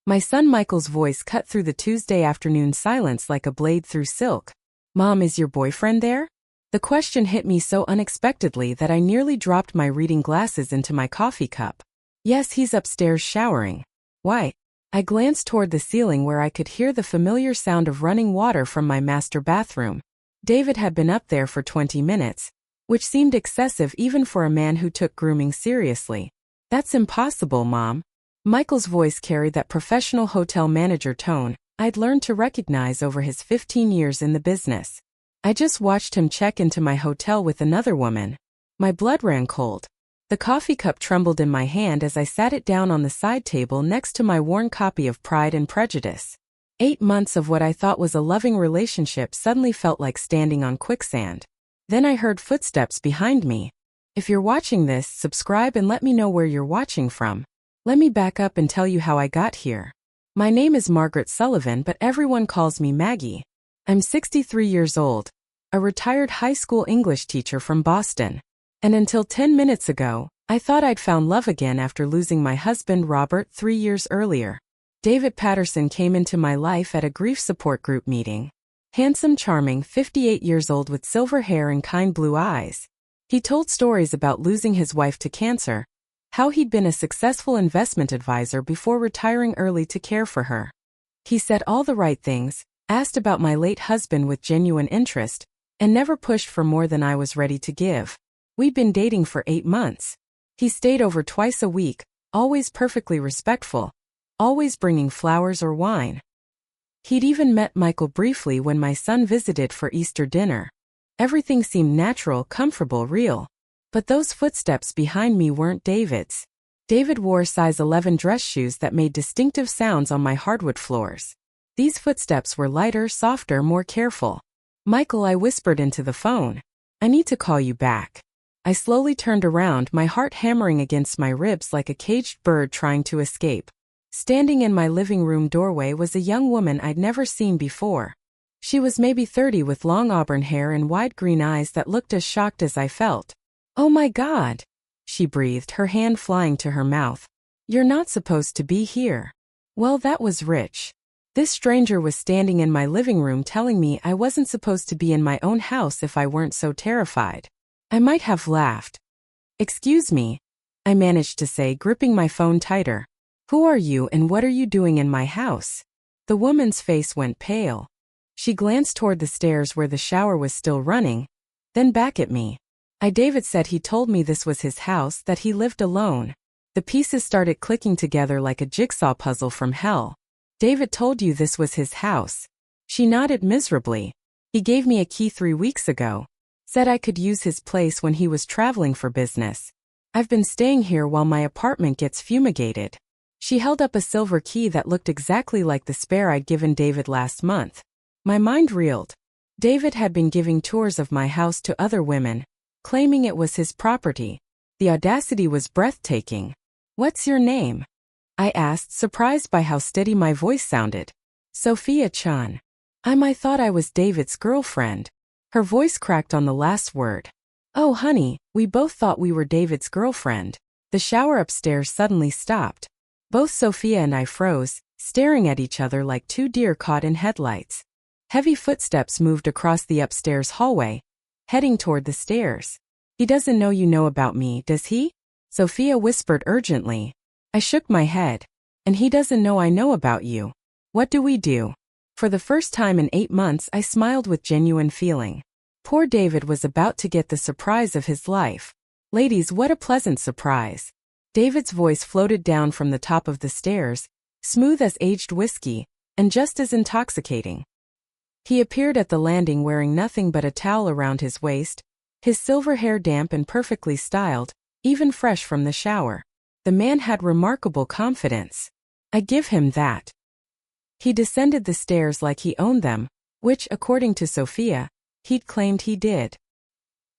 My son Michael's voice cut through the Tuesday afternoon silence like a blade through silk. Mom, is your boyfriend there? The question hit me so unexpectedly that I nearly dropped my reading glasses into my coffee cup. Yes, he's upstairs showering. Why? I glanced toward the ceiling where I could hear the familiar sound of running water from my master bathroom. David had been up there for 20 minutes, which seemed excessive even for a man who took grooming seriously. That's impossible, Mom. Michael's voice carried that professional hotel manager tone I'd learned to recognize over his 15 years in the business. I just watched him check into my hotel with another woman. My blood ran cold. The coffee cup trembled in my hand as I sat it down on the side table next to my worn copy of Pride and Prejudice. 8 months of what I thought was a loving relationship suddenly felt like standing on quicksand. Then I heard footsteps behind me. If you're watching this, subscribe and let me know where you're watching from. Let me back up and tell you how I got here. My name is Margaret Sullivan, but everyone calls me Maggie. I'm 63 years old, a retired high school English teacher from Boston. And until 10 minutes ago, I thought I'd found love again after losing my husband Robert 3 years earlier. David Patterson came into my life at a grief support group meeting. Handsome, charming, 58 years old with silver hair and kind blue eyes. He told stories about losing his wife to cancer, how he'd been a successful investment advisor before retiring early to care for her. He said all the right things, asked about my late husband with genuine interest, and never pushed for more than I was ready to give. We'd been dating for 8 months. He stayed over twice a week, always perfectly respectful, always bringing flowers or wine. He'd even met Michael briefly when my son visited for Easter dinner. Everything seemed natural, comfortable, real. But those footsteps behind me weren't David's. David wore size 11 dress shoes that made distinctive sounds on my hardwood floors. These footsteps were lighter, softer, more careful. Michael, I whispered into the phone. I need to call you back. I slowly turned around, my heart hammering against my ribs like a caged bird trying to escape. Standing in my living room doorway was a young woman I'd never seen before. She was maybe 30 with long auburn hair and wide green eyes that looked as shocked as I felt. Oh my God, she breathed, her hand flying to her mouth. You're not supposed to be here. Well, that was rich. This stranger was standing in my living room telling me I wasn't supposed to be in my own house if I weren't so terrified. I might have laughed. Excuse me, I managed to say, gripping my phone tighter. Who are you and what are you doing in my house? The woman's face went pale. She glanced toward the stairs where the shower was still running, then back at me. David said he told me this was his house, that he lived alone. The pieces started clicking together like a jigsaw puzzle from hell. David told you this was his house. She nodded miserably. He gave me a key 3 weeks ago. Said I could use his place when he was traveling for business. I've been staying here while my apartment gets fumigated. She held up a silver key that looked exactly like the spare I'd given David last month. My mind reeled. David had been giving tours of my house to other women, claiming it was his property. The audacity was breathtaking. What's your name? I asked, surprised by how steady my voice sounded. Sophia Chan. I thought I was David's girlfriend. Her voice cracked on the last word. Oh honey, we both thought we were David's girlfriend. The shower upstairs suddenly stopped. Both Sophia and I froze, staring at each other like 2 deer caught in headlights. Heavy footsteps moved across the upstairs hallway, heading toward the stairs. He doesn't know you know about me, does he? Sophia whispered urgently. I shook my head. And he doesn't know I know about you. What do we do? For the first time in 8 months, I smiled with genuine feeling. Poor David was about to get the surprise of his life. Ladies, what a pleasant surprise. David's voice floated down from the top of the stairs, smooth as aged whiskey, and just as intoxicating. He appeared at the landing wearing nothing but a towel around his waist, his silver hair damp and perfectly styled, even fresh from the shower. The man had remarkable confidence. I give him that. He descended the stairs like he owned them, which, according to Sophia, he'd claimed he did.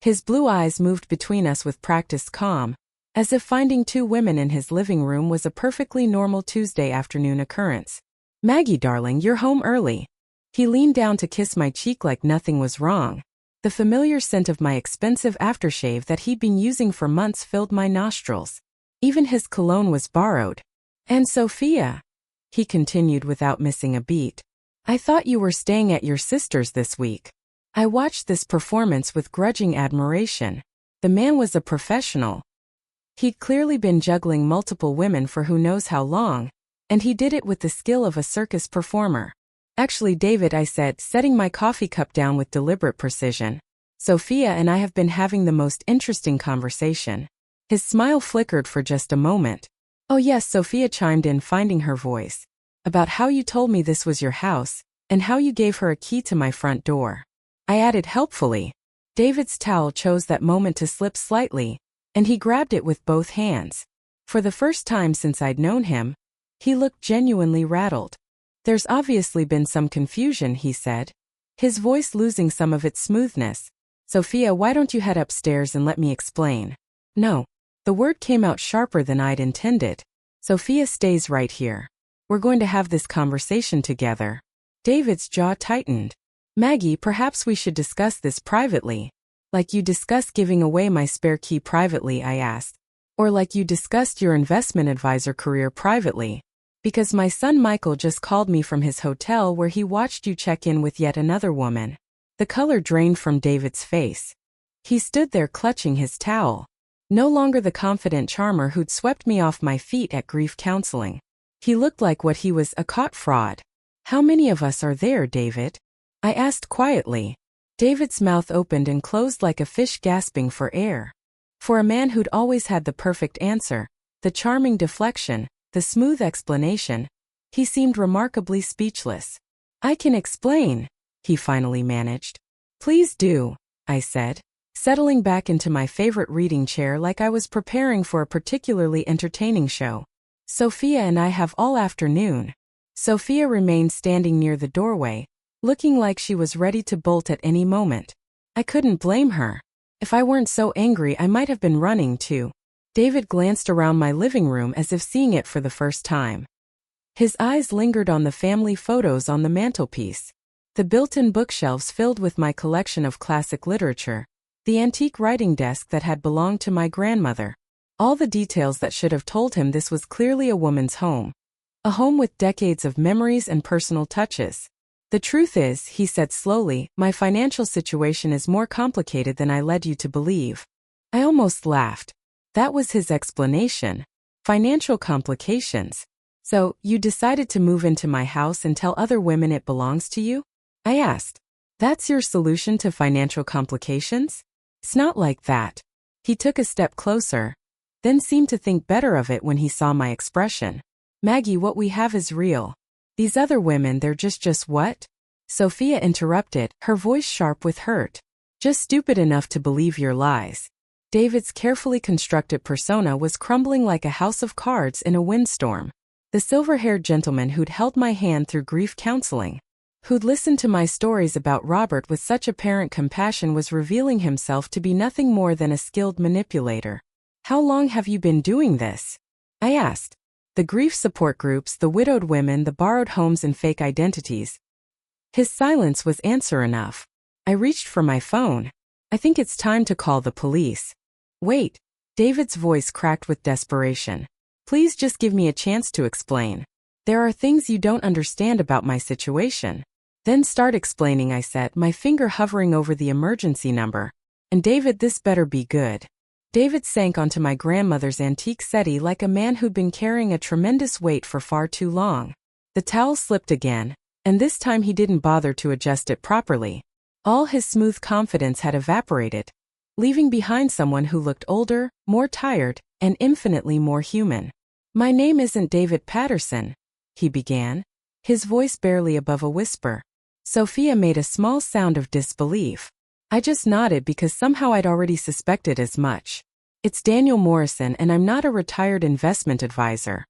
His blue eyes moved between us with practiced calm, as if finding 2 women in his living room was a perfectly normal Tuesday afternoon occurrence. Maggie darling, you're home early. He leaned down to kiss my cheek like nothing was wrong. The familiar scent of my expensive aftershave that he'd been using for months filled my nostrils. Even his cologne was borrowed. And Sophia? he continued without missing a beat. I thought you were staying at your sister's this week. I watched this performance with grudging admiration. The man was a professional. He'd clearly been juggling multiple women for who knows how long, and he did it with the skill of a circus performer. Actually, David, I said, setting my coffee cup down with deliberate precision, Sophia and I have been having the most interesting conversation. His smile flickered for just a moment. Oh yes, Sophia chimed in, finding her voice. About how you told me this was your house, and how you gave her a key to my front door. I added helpfully. David's towel chose that moment to slip slightly, and he grabbed it with both hands. For the first time since I'd known him, he looked genuinely rattled. There's obviously been some confusion, he said, his voice losing some of its smoothness. Sophia, why don't you head upstairs and let me explain? No. The word came out sharper than I'd intended. Sophia stays right here. We're going to have this conversation together. David's jaw tightened. Maggie, perhaps we should discuss this privately. Like you discussed giving away my spare key privately, I asked. Or like you discussed your investment advisor career privately. Because my son Michael just called me from his hotel where he watched you check in with yet another woman. The color drained from David's face. He stood there clutching his towel. No longer the confident charmer who'd swept me off my feet at grief counseling. He looked like what he was, a caught fraud. How many of us are there, David? I asked quietly. David's mouth opened and closed like a fish gasping for air. For a man who'd always had the perfect answer, the charming deflection, the smooth explanation, he seemed remarkably speechless. I can explain, he finally managed. Please do, I said, settling back into my favorite reading chair like I was preparing for a particularly entertaining show. Sophia and I have all afternoon. Sophia remained standing near the doorway, looking like she was ready to bolt at any moment. I couldn't blame her. If I weren't so angry, I might have been running too. David glanced around my living room as if seeing it for the first time. His eyes lingered on the family photos on the mantelpiece, the built-in bookshelves filled with my collection of classic literature, the antique writing desk that had belonged to my grandmother. All the details that should have told him this was clearly a woman's home. A home with decades of memories and personal touches. The truth is, he said slowly, my financial situation is more complicated than I led you to believe. I almost laughed. That was his explanation. Financial complications. So, you decided to move into my house and tell other women it belongs to you? I asked. That's your solution to financial complications? It's not like that. He took a step closer, then seemed to think better of it when he saw my expression. Maggie, what we have is real. These other women, they're just what? Sophia interrupted, her voice sharp with hurt. Just stupid enough to believe your lies. David's carefully constructed persona was crumbling like a house of cards in a windstorm. The silver-haired gentleman who'd held my hand through grief counseling, who'd listened to my stories about Robert with such apparent compassion, was revealing himself to be nothing more than a skilled manipulator. How long have you been doing this? I asked. The grief support groups, the widowed women, the borrowed homes and fake identities. His silence was answer enough. I reached for my phone. I think it's time to call the police. Wait. David's voice cracked with desperation. Please just give me a chance to explain. There are things you don't understand about my situation. Then start explaining, I said, my finger hovering over the emergency number. And David, this better be good. David sank onto my grandmother's antique settee like a man who'd been carrying a tremendous weight for far too long. The towel slipped again, and this time he didn't bother to adjust it properly. All his smooth confidence had evaporated, leaving behind someone who looked older, more tired, and infinitely more human. My name isn't David Patterson, he began, his voice barely above a whisper. Sophia made a small sound of disbelief. I just nodded because somehow I'd already suspected as much. It's Daniel Morrison, and I'm not a retired investment advisor.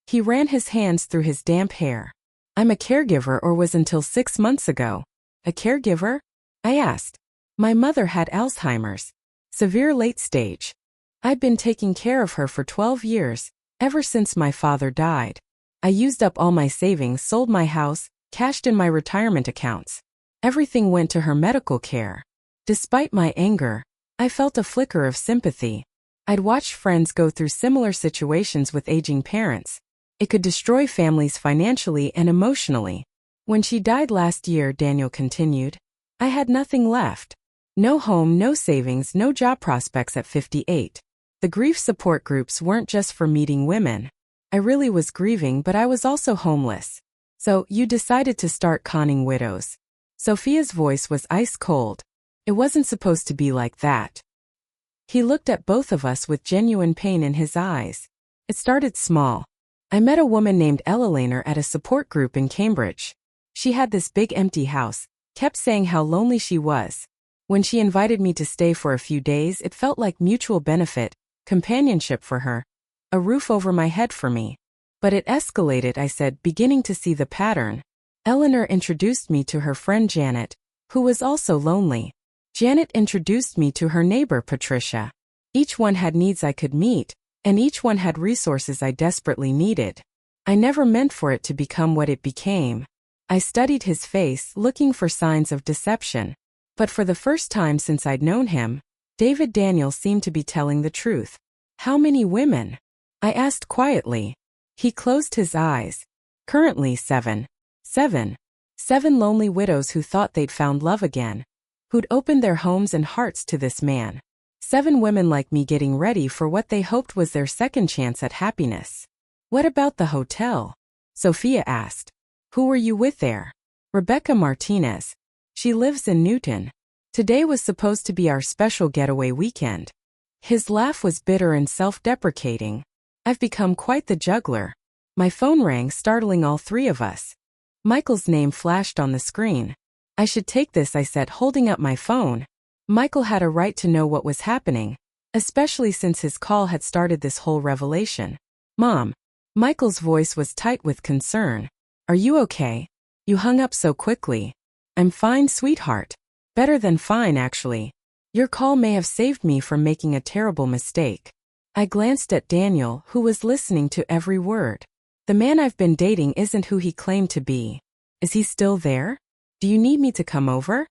He ran his hands through his damp hair. I'm a caregiver, or was until 6 months ago. A caregiver? I asked. My mother had Alzheimer's. Severe late stage. I'd been taking care of her for 12 years, ever since my father died. I used up all my savings, sold my house, cashed in my retirement accounts. Everything went to her medical care. Despite my anger, I felt a flicker of sympathy. I'd watched friends go through similar situations with aging parents, It could destroy families financially and emotionally. When she died last year, Daniel continued, I had nothing left. No home, no savings, no job prospects at 58. The grief support groups weren't just for meeting women. I really was grieving, but I was also homeless. So, you decided to start conning widows. Sophia's voice was ice cold. It wasn't supposed to be like that. He looked at both of us with genuine pain in his eyes. It started small. I met a woman named Ella Laner at a support group in Cambridge. She had this big empty house, kept saying how lonely she was. When she invited me to stay for a few days, it felt like mutual benefit, companionship for her, a roof over my head for me. But it escalated, I said, beginning to see the pattern. Eleanor introduced me to her friend Janet, who was also lonely. Janet introduced me to her neighbor Patricia. Each one had needs I could meet, and each one had resources I desperately needed. I never meant for it to become what it became. I studied his face, looking for signs of deception. But for the first time since I'd known him, David Daniel seemed to be telling the truth. How many women? I asked quietly. He closed his eyes. Currently 7. 7 lonely widows who thought they'd found love again. Who'd opened their homes and hearts to this man. 7 women like me getting ready for what they hoped was their second chance at happiness. What about the hotel? Sophia asked. Who were you with there? Rebecca Martinez. She lives in Newton. Today was supposed to be our special getaway weekend. His laugh was bitter and self-deprecating. I've become quite the juggler. My phone rang, startling all 3 of us. Michael's name flashed on the screen. I should take this, I said, holding up my phone. Michael had a right to know what was happening, especially since his call had started this whole revelation. Mom. Michael's voice was tight with concern. Are you okay? You hung up so quickly. I'm fine, sweetheart. Better than fine, actually. Your call may have saved me from making a terrible mistake. I glanced at Daniel, who was listening to every word. The man I've been dating isn't who he claimed to be. Is he still there? Do you need me to come over?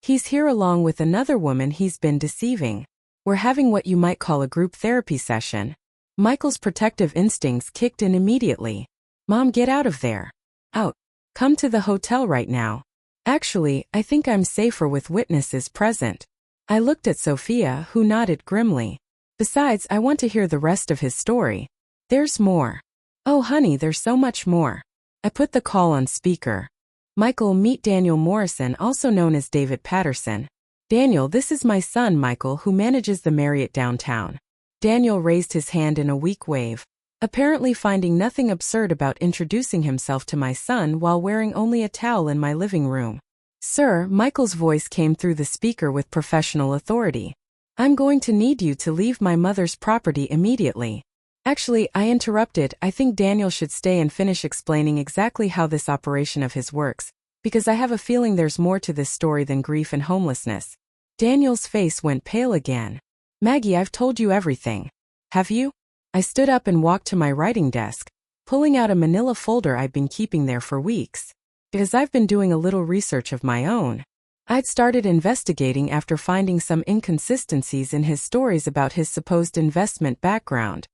He's here along with another woman he's been deceiving. We're having what you might call a group therapy session. Michael's protective instincts kicked in immediately. Mom, get out of there. Out. Come to the hotel right now. Actually, I think I'm safer with witnesses present. I looked at Sophia, who nodded grimly. Besides, I want to hear the rest of his story. There's more. Oh honey, there's so much more. I put the call on speaker. Michael, meet Daniel Morrison, also known as David Patterson. Daniel, this is my son Michael, who manages the Marriott downtown. Daniel raised his hand in a weak wave, apparently finding nothing absurd about introducing himself to my son while wearing only a towel in my living room. Sir, Michael's voice came through the speaker with professional authority. I'm going to need you to leave my mother's property immediately. Actually, I interrupted. I think Daniel should stay and finish explaining exactly how this operation of his works, because I have a feeling there's more to this story than grief and homelessness. Daniel's face went pale again. Maggie, I've told you everything. Have you? I stood up and walked to my writing desk, pulling out a manila folder I'd been keeping there for weeks. Because I've been doing a little research of my own. I'd started investigating after finding some inconsistencies in his stories about his supposed investment background.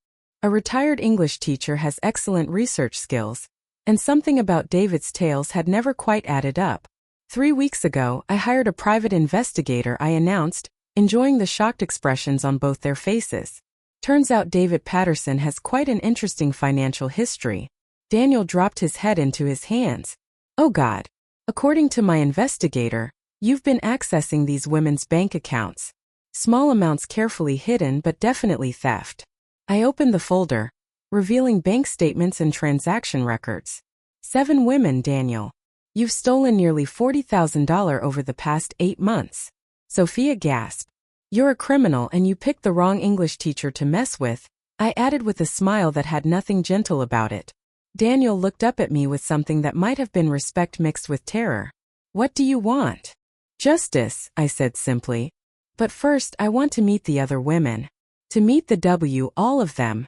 A retired English teacher has excellent research skills, and something about David's tales had never quite added up. 3 weeks ago, I hired a private investigator, I announced, enjoying the shocked expressions on both their faces. Turns out David Patterson has quite an interesting financial history. Daniel dropped his head into his hands. Oh God. According to my investigator, you've been accessing these women's bank accounts. Small amounts carefully hidden, but definitely theft. I opened the folder, revealing bank statements and transaction records. 7 women, Daniel. You've stolen nearly $40,000 over the past 8 months. Sophia gasped. You're a criminal and you picked the wrong English teacher to mess with, I added with a smile that had nothing gentle about it. Daniel looked up at me with something that might have been respect mixed with terror. What do you want? Justice, I said simply. But first, I want to meet the other women. To meet all of them.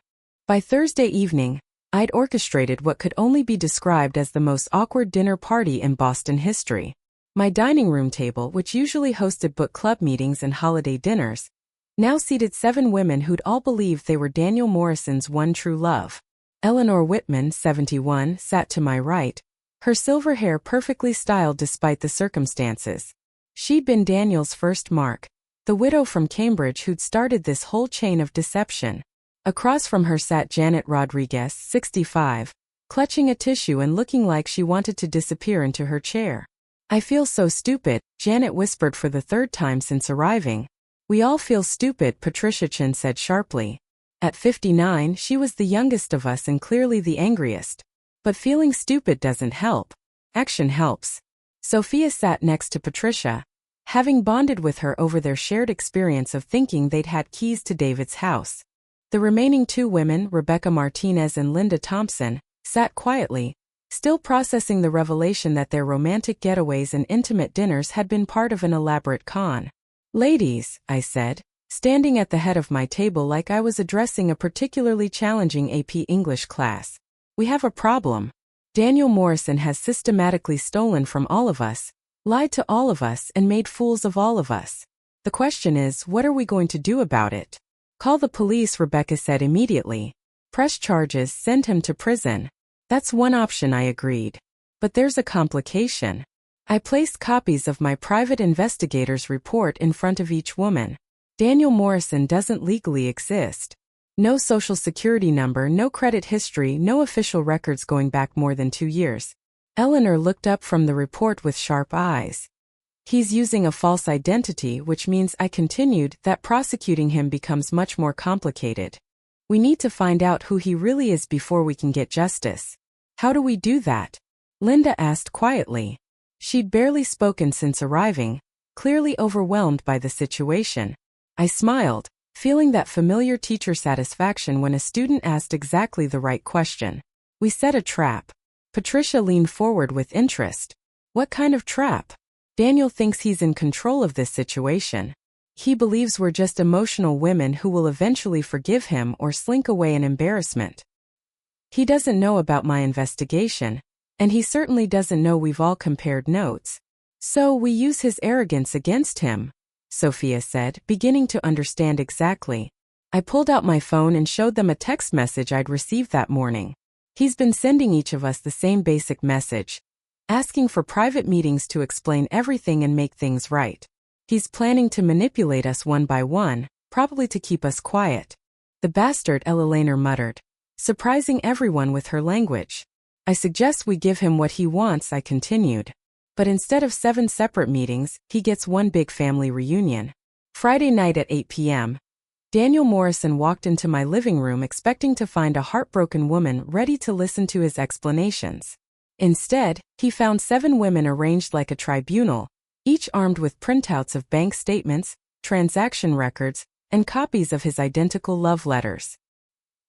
By Thursday evening, I'd orchestrated what could only be described as the most awkward dinner party in Boston history. My dining room table, which usually hosted book club meetings and holiday dinners, now seated 7 women who'd all believed they were Daniel Morrison's one true love. Eleanor Whitman, 71, sat to my right, her silver hair perfectly styled despite the circumstances. She'd been Daniel's first mark, the widow from Cambridge who'd started this whole chain of deception. Across from her sat Janet Rodriguez, 65, clutching a tissue and looking like she wanted to disappear into her chair. "I feel so stupid," Janet whispered for the third time since arriving. "We all feel stupid," Patricia Chin said sharply. At 59, she was the youngest of us and clearly the angriest. But feeling stupid doesn't help. Action helps. Sophia sat next to Patricia, having bonded with her over their shared experience of thinking they'd had keys to David's house. The remaining two women, Rebecca Martinez and Linda Thompson, sat quietly, still processing the revelation that their romantic getaways and intimate dinners had been part of an elaborate con. "Ladies," I said, standing at the head of my table like I was addressing a particularly challenging AP English class. "We have a problem. Daniel Morrison has systematically stolen from all of us, lied to all of us and made fools of all of us. The question is, what are we going to do about it?" "Call the police," Rebecca said immediately. "Press charges, send him to prison." "That's one option," I agreed. "But there's a complication." I placed copies of my private investigator's report in front of each woman. "Daniel Morrison doesn't legally exist. No social security number, no credit history, no official records going back more than 2 years. Eleanor looked up from the report with sharp eyes. "He's using a false identity," which means, I continued, that prosecuting him becomes much more complicated. "We need to find out who he really is before we can get justice." "How do we do that?" Linda asked quietly. She'd barely spoken since arriving, clearly overwhelmed by the situation. I smiled, feeling that familiar teacher satisfaction when a student asked exactly the right question. "We set a trap." Patricia leaned forward with interest. "What kind of trap?" "Daniel thinks he's in control of this situation. He believes we're just emotional women who will eventually forgive him or slink away in embarrassment. He doesn't know about my investigation, and he certainly doesn't know we've all compared notes. So we use his arrogance against him," Sophia said, beginning to understand exactly. I pulled out my phone and showed them a text message I'd received that morning. "He's been sending each of us the same basic message, asking for private meetings to explain everything and make things right. He's planning to manipulate us one by one, probably to keep us quiet." "The bastard," Ella Lehner muttered, surprising everyone with her language. "I suggest we give him what he wants," I continued. "But instead of 7 separate meetings, he gets one big family reunion." Friday night at 8 p.m., Daniel Morrison walked into my living room expecting to find a heartbroken woman ready to listen to his explanations. Instead, he found 7 women arranged like a tribunal, each armed with printouts of bank statements, transaction records, and copies of his identical love letters.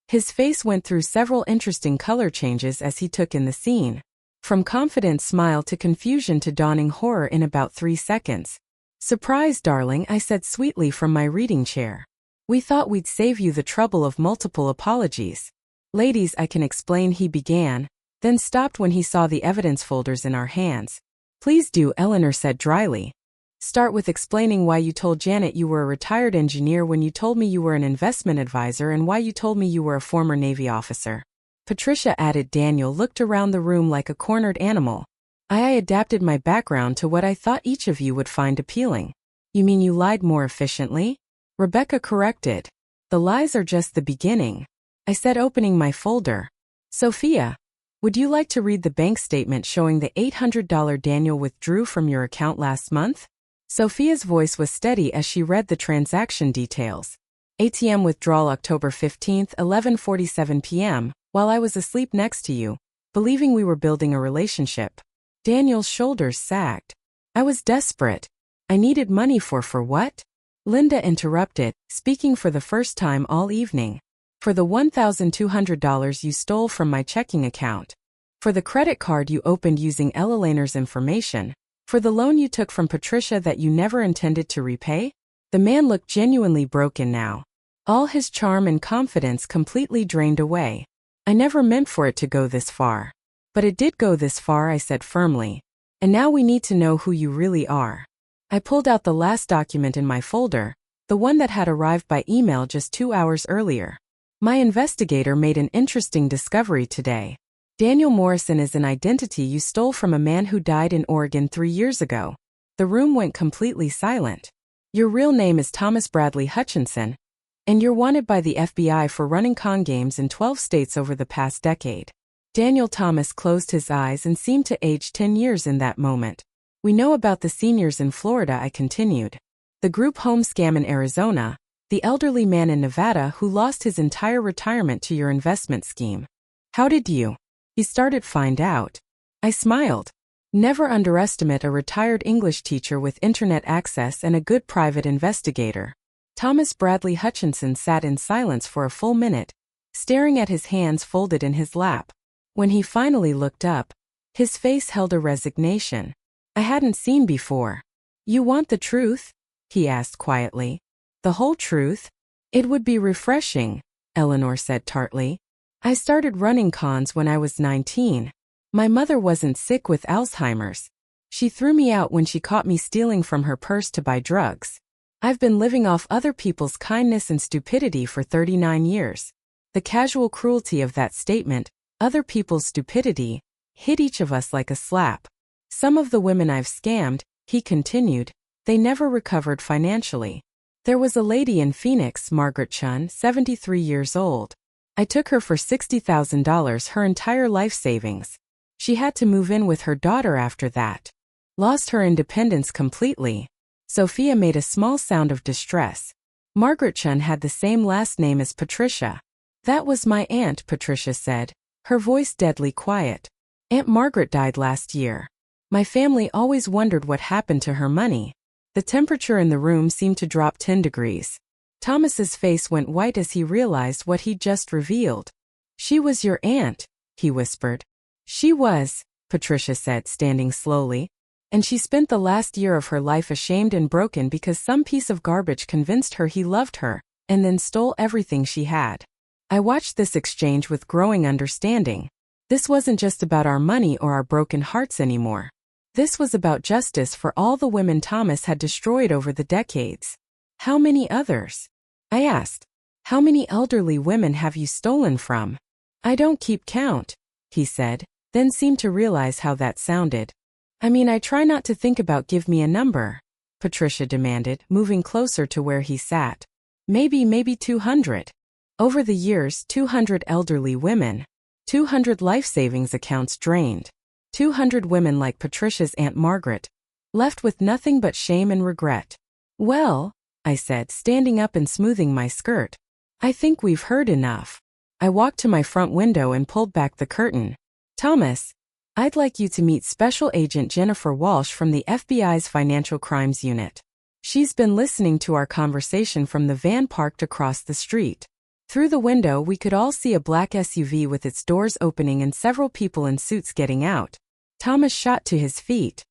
His face went through several interesting color changes as he took in the scene, from confident smile to confusion to dawning horror in about 3 seconds. "Surprise, darling," I said sweetly from my reading chair. "We thought we'd save you the trouble of multiple apologies." "Ladies, I can explain," he began, then stopped when he saw the evidence folders in our hands. "Please do," Eleanor said dryly. "Start with explaining why you told Janet you were a retired engineer when you told me you were an investment advisor and why you told me you were a former Navy officer." Patricia added. Daniel looked around the room like a cornered animal. I adapted my background to what I thought each of you would find appealing." "You mean you lied more efficiently?" Rebecca corrected. "The lies are just the beginning," I said, opening my folder. "Sophia, would you like to read the bank statement showing the $800 Daniel withdrew from your account last month?" Sophia's voice was steady as she read the transaction details. "ATM withdrawal October 15, 11:47 p.m., while I was asleep next to you, believing we were building a relationship." Daniel's shoulders sagged. I was desperate. I needed money for what? Linda interrupted, speaking for the first time all evening. "For the $1,200 you stole from my checking account. For the credit card you opened using Ella Lehner's information. For the loan you took from Patricia that you never intended to repay." The man looked genuinely broken now. All his charm and confidence completely drained away. "I never meant for it to go this far." "But it did go this far," I said firmly. "And now we need to know who you really are." I pulled out the last document in my folder, the one that had arrived by email just 2 hours earlier. My investigator made an interesting discovery today. Daniel Morrison is an identity you stole from a man who died in Oregon 3 years ago. The room went completely silent. Your real name is Thomas Bradley Hutchinson, and you're wanted by the FBI for running con games in 12 states over the past decade. Daniel Thomas closed his eyes and seemed to age 10 years in that moment. We know about the seniors in Florida, I continued. The group home scam in Arizona, the elderly man in Nevada who lost his entire retirement to your investment scheme. How did you? He started find out. I smiled. Never underestimate a retired English teacher with internet access and a good private investigator. Thomas Bradley Hutchinson sat in silence for a full minute, staring at his hands folded in his lap. When he finally looked up, his face held a resignation I hadn't seen before. You want the truth? He asked quietly. The whole truth? It would be refreshing, Eleanor said tartly. I started running cons when I was 19. My mother wasn't sick with Alzheimer's. She threw me out when she caught me stealing from her purse to buy drugs. I've been living off other people's kindness and stupidity for 39 years. The casual cruelty of that statement, other people's stupidity, hit each of us like a slap. Some of the women I've scammed, he continued, they never recovered financially. There was a lady in Phoenix, Margaret Chun, 73 years old. I took her for $60,000, her entire life savings. She had to move in with her daughter after that. Lost her independence completely. Sophia made a small sound of distress. Margaret Chun had the same last name as Patricia. That was my aunt, Patricia said, her voice deadly quiet. Aunt Margaret died last year. My family always wondered what happened to her money. The temperature in the room seemed to drop 10 degrees. Thomas's face went white as he realized what he'd just revealed. She was your aunt, he whispered. She was, Patricia said, standing slowly. And she spent the last year of her life ashamed and broken because some piece of garbage convinced her he loved her, and then stole everything she had. I watched this exchange with growing understanding. This wasn't just about our money or our broken hearts anymore. This was about justice for all the women Thomas had destroyed over the decades. How many others? I asked. How many elderly women have you stolen from? I don't keep count, he said, then seemed to realize how that sounded. I try not to think about give me a number, Patricia demanded, moving closer to where he sat. Maybe 200. Over the years, 200 elderly women. 200 life savings accounts drained. 200 women like Patricia's Aunt Margaret, left with nothing but shame and regret. Well, I said, standing up and smoothing my skirt. I think we've heard enough. I walked to my front window and pulled back the curtain. Thomas, I'd like you to meet Special Agent Jennifer Walsh from the FBI's Financial Crimes Unit. She's been listening to our conversation from the van parked across the street. Through the window we could all see a black SUV with its doors opening and several people in suits getting out. Thomas shot to his feet.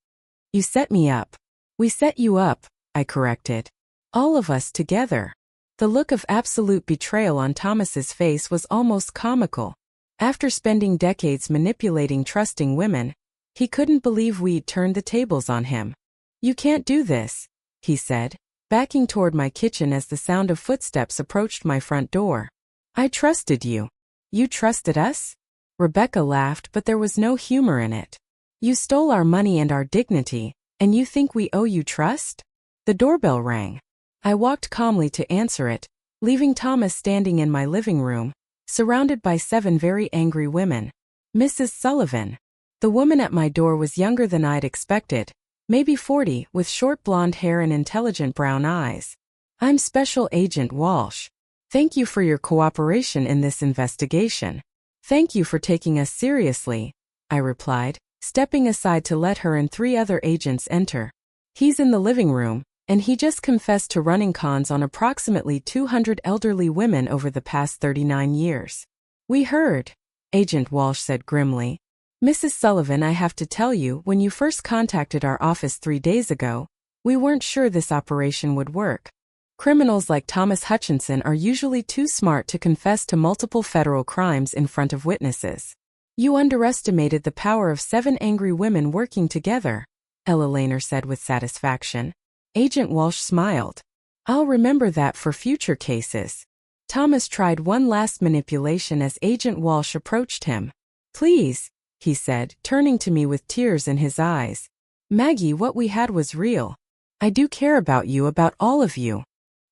You set me up. We set you up, I corrected. All of us together. The look of absolute betrayal on Thomas's face was almost comical. After spending decades manipulating trusting women, he couldn't believe we'd turned the tables on him. You can't do this, he said, backing toward my kitchen as the sound of footsteps approached my front door. I trusted you. You trusted us? Rebecca laughed, but there was no humor in it. You stole our money and our dignity, and you think we owe you trust? The doorbell rang. I walked calmly to answer it, leaving Thomas standing in my living room, surrounded by 7 very angry women. Mrs. Sullivan. The woman at my door was younger than I'd expected, maybe 40, with short blonde hair and intelligent brown eyes. I'm Special Agent Walsh. Thank you for your cooperation in this investigation. Thank you for taking us seriously, I replied, stepping aside to let her and 3 other agents enter. He's in the living room, and he just confessed to running cons on approximately 200 elderly women over the past 39 years. We heard, Agent Walsh said grimly. Mrs. Sullivan, I have to tell you, when you first contacted our office 3 days ago, we weren't sure this operation would work. Criminals like Thomas Hutchinson are usually too smart to confess to multiple federal crimes in front of witnesses. You underestimated the power of 7 angry women working together, Ella Lehner said with satisfaction. Agent Walsh smiled. I'll remember that for future cases. Thomas tried one last manipulation as Agent Walsh approached him. "Please," he said, turning to me with tears in his eyes. "Maggie, what we had was real. I do care about you, about all of you."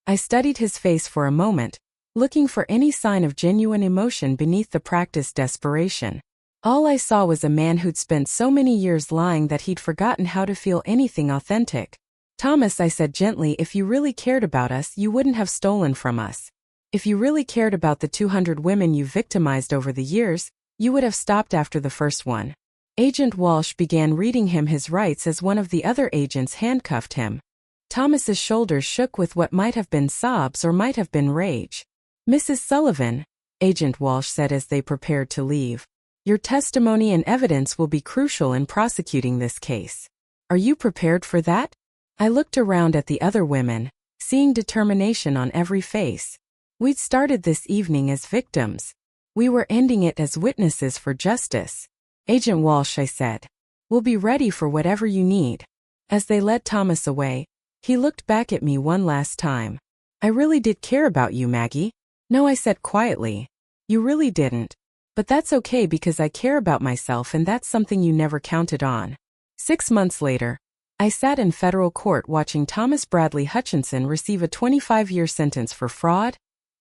I studied his face for a moment, looking for any sign of genuine emotion beneath the practiced desperation. All I saw was a man who'd spent so many years lying that he'd forgotten how to feel anything authentic. "Thomas," I said gently, "if you really cared about us, you wouldn't have stolen from us. If you really cared about the 200 women you victimized over the years, you would have stopped after the first one." Agent Walsh began reading him his rights as one of the other agents handcuffed him. Thomas's shoulders shook with what might have been sobs or might have been rage. "Mrs. Sullivan," Agent Walsh said as they prepared to leave, "your testimony and evidence will be crucial in prosecuting this case. Are you prepared for that?" I looked around at the other women, seeing determination on every face. We'd started this evening as victims. We were ending it as witnesses for justice. "Agent Walsh," I said, "we'll be ready for whatever you need." As they led Thomas away, he looked back at me one last time. "I really did care about you, Maggie." "No," I said quietly. "You really didn't. But that's okay because I care about myself and that's something you never counted on." 6 months later, I sat in federal court watching Thomas Bradley Hutchinson receive a 25-year sentence for fraud,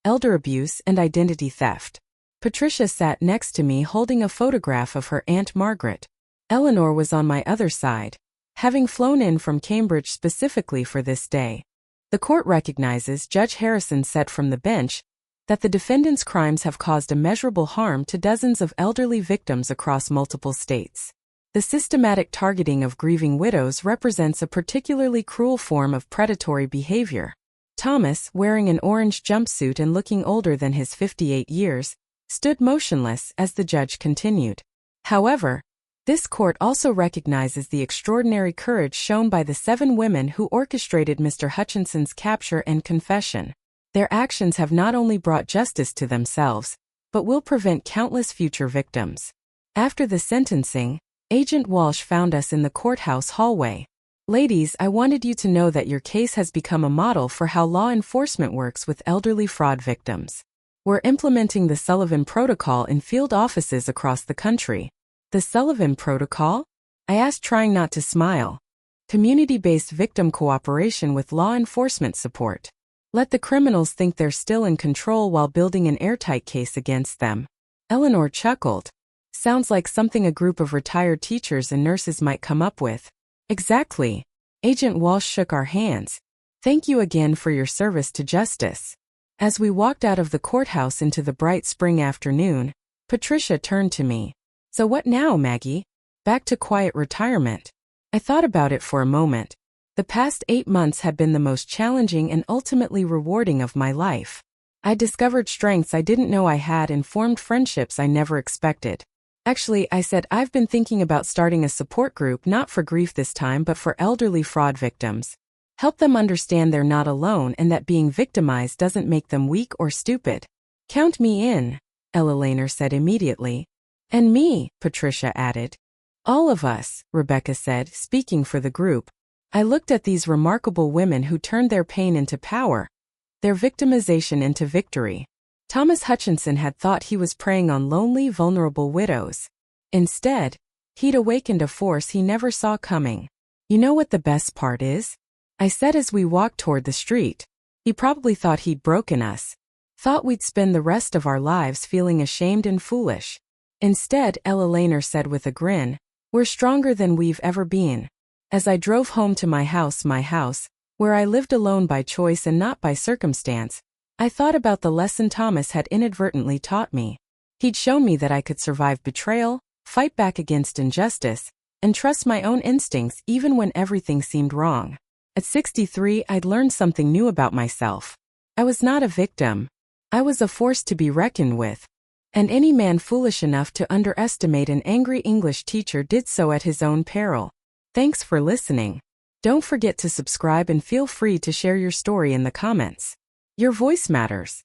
elder abuse, and identity theft. Patricia sat next to me holding a photograph of her Aunt Margaret. Eleanor was on my other side, having flown in from Cambridge specifically for this day. "The court recognizes," Judge Harrison said from the bench, "that the defendant's crimes have caused immeasurable harm to dozens of elderly victims across multiple states. The systematic targeting of grieving widows represents a particularly cruel form of predatory behavior." Thomas, wearing an orange jumpsuit and looking older than his 58 years, stood motionless as the judge continued. "However, this court also recognizes the extraordinary courage shown by the 7 women who orchestrated Mr. Hutchinson's capture and confession. Their actions have not only brought justice to themselves, but will prevent countless future victims." After the sentencing, Agent Walsh found us in the courthouse hallway. "Ladies, I wanted you to know that your case has become a model for how law enforcement works with elderly fraud victims. We're implementing the Sullivan Protocol in field offices across the country." "The Sullivan Protocol?" I asked, trying not to smile. "Community-based victim cooperation with law enforcement support. Let the criminals think they're still in control while building an airtight case against them." Eleanor chuckled. "Sounds like something a group of retired teachers and nurses might come up with." "Exactly." Agent Walsh shook our hands. "Thank you again for your service to justice." As we walked out of the courthouse into the bright spring afternoon, Patricia turned to me. "So what now, Maggie? Back to quiet retirement?" I thought about it for a moment. The past 8 months had been the most challenging and ultimately rewarding of my life. I discovered strengths I didn't know I had and formed friendships I never expected. "Actually," I said, "I've been thinking about starting a support group, not for grief this time but for elderly fraud victims. Help them understand they're not alone and that being victimized doesn't make them weak or stupid." "Count me in," Ella Lehner said immediately. "And me," Patricia added. "All of us," Rebecca said, speaking for the group. I looked at these remarkable women who turned their pain into power, their victimization into victory. Thomas Hutchinson had thought he was preying on lonely, vulnerable widows. Instead, he'd awakened a force he never saw coming. "You know what the best part is?" I said as we walked toward the street. "He probably thought he'd broken us. Thought we'd spend the rest of our lives feeling ashamed and foolish. Instead," Ella Lehner said with a grin, "we're stronger than we've ever been." As I drove home to my house, where I lived alone by choice and not by circumstance, I thought about the lesson Thomas had inadvertently taught me. He'd shown me that I could survive betrayal, fight back against injustice, and trust my own instincts even when everything seemed wrong. At 63, I'd learned something new about myself. I was not a victim. I was a force to be reckoned with. And any man foolish enough to underestimate an angry English teacher did so at his own peril. Thanks for listening. Don't forget to subscribe and feel free to share your story in the comments. Your voice matters.